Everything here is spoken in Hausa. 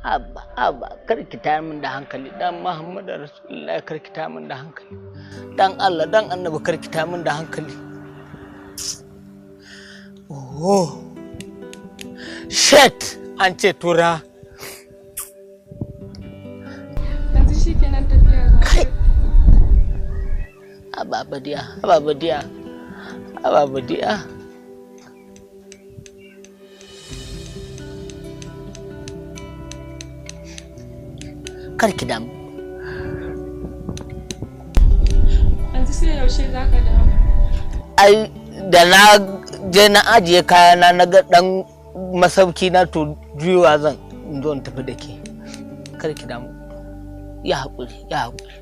Abba kar ki tayar min da hankali dan Muhammadu Rasulullahi, kar ki tayar min da hankali dan Allah dan Annabi, kar ki tayar min da hankali. Oh shit, an ce tura. Yanzu shi kenan tafiya za ka. Ababadiya. Kar ki damu. Yanzu sai yaushe za ka dawo? Ai da na je na ajiye kayana na ga dan masauki na to juyowa zan zo in tafi da ke. Kar ki damu. Ya haƙuri. Ya haƙuri.